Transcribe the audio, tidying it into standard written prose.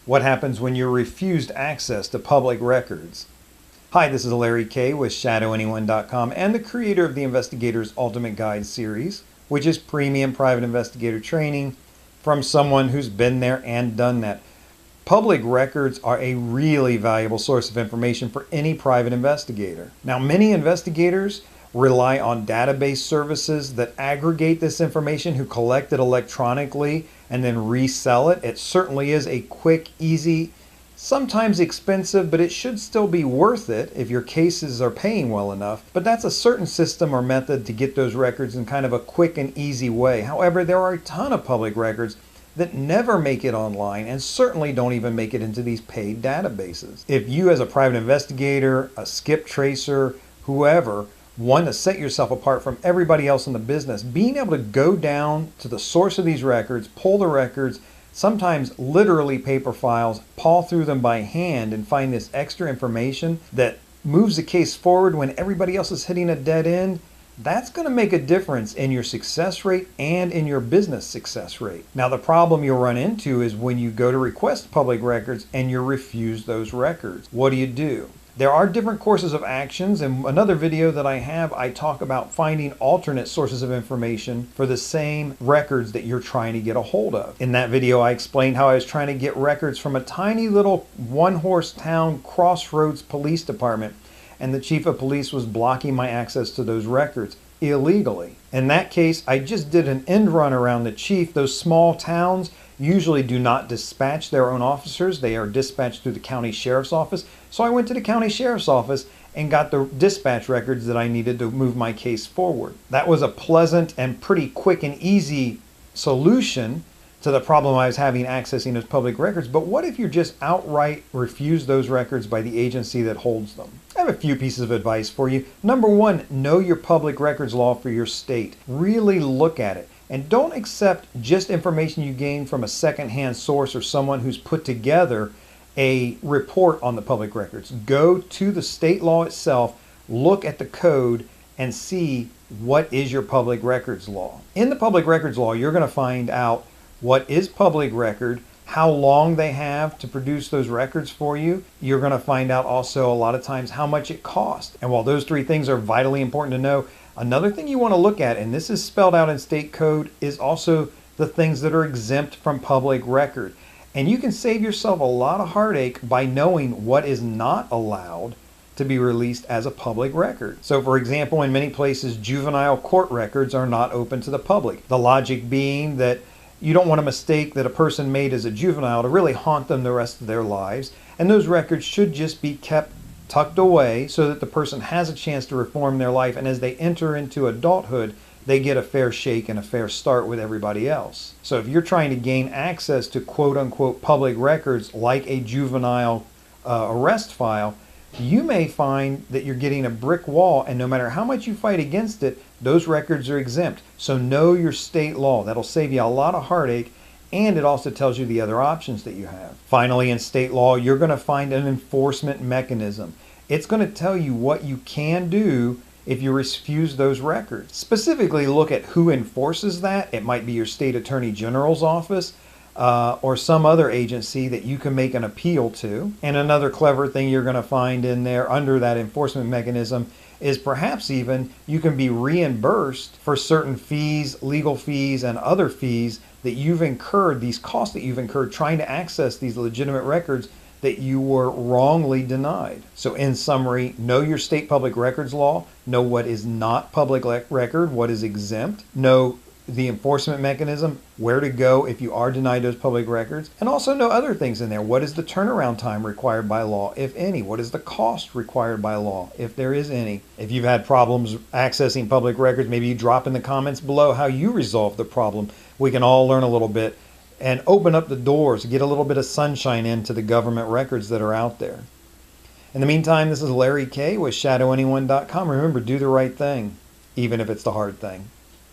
What happens when you're refused access to public records? Hi, this is Larry Kaye with ShadowAnyone.com and the creator of the Investigator's Ultimate Guide series, which is premium private investigator training from someone who's been there and done that. Public records are a really valuable source of information for any private investigator. Now, many investigators rely on database services that aggregate this information, who collect it electronically and then resell it. It certainly is a quick, easy, sometimes expensive, but it should still be worth it if your cases are paying well enough. But that's a certain system or method to get those records in kind of a quick and easy way. However, there are a ton of public records that never make it online and certainly don't even make it into these paid databases. If you, as a private investigator, a skip tracer, whoever, want to set yourself apart from everybody else in the business, being able to go down to the source of these records, pull the records, sometimes literally paper files, paw through them by hand and find this extra information that moves the case forward when everybody else is hitting a dead end, that's going to make a difference in your success rate and in your business success rate. Now, the problem you'll run into is when you go to request public records and you're refused those records. What do? There are different courses of actions. In another video that I have, I talk about finding alternate sources of information for the same records that you're trying to get a hold of. In that video, I explained how I was trying to get records from a tiny little one-horse town crossroads police department, and the chief of police was blocking my access to those records illegally. In that case, I just did an end run around the chief. Those small towns usually do not dispatch their own officers. They are dispatched through the county sheriff's office. So I went to the county sheriff's office and got the dispatch records that I needed to move my case forward. That was a pleasant and pretty quick and easy solution to the problem I was having accessing those public records. But what if you're just outright refused those records by the agency that holds them? I have a few pieces of advice for you. Number one, know your public records law for your state. Really look at it. And don't accept just information you gain from a secondhand source or someone who's put together a report on the public records. Go to the state law itself, look at the code, and see what is your public records law. In the public records law, you're going to find out what is public record, how long they have to produce those records for you. You're going to find out also a lot of times how much it costs. And while those three things are vitally important to know, another thing you want to look at, and this is spelled out in state code, is also the things that are exempt from public record. And you can save yourself a lot of heartache by knowing what is not allowed to be released as a public record. So for example, in many places, juvenile court records are not open to the public. The logic being that you don't want a mistake that a person made as a juvenile to really haunt them the rest of their lives. And those records should just be kept tucked away so that the person has a chance to reform their life. And as they enter into adulthood, they get a fair shake and a fair start with everybody else. So if you're trying to gain access to quote unquote public records like a juvenile arrest file, you may find that you're getting a brick wall, and no matter how much you fight against it, those records are exempt. So know your state law. That'll save you a lot of heartache, and it also tells you the other options that you have. Finally, in state law, you're going to find an enforcement mechanism. It's going to tell you what you can do if you refuse those records. Specifically, look at who enforces that. It might be your state attorney general's office or some other agency that you can make an appeal to. And another clever thing you're going to find in there under that enforcement mechanism is perhaps even you can be reimbursed for certain fees, legal fees, and other fees that you've incurred, these costs that you've incurred trying to access these legitimate records that you were wrongly denied. So in summary, know your state public records law, know what is not public record, what is exempt, know the enforcement mechanism, where to go if you are denied those public records, and also know other things in there. What is the turnaround time required by law, if any? What is the cost required by law, if there is any? If you've had problems accessing public records, maybe you drop in the comments below how you resolve the problem. We can all learn a little bit and open up the doors, get a little bit of sunshine into the government records that are out there. In the meantime, this is Larry Kaye with ShadowAnyone.com. Remember, do the right thing, even if it's the hard thing.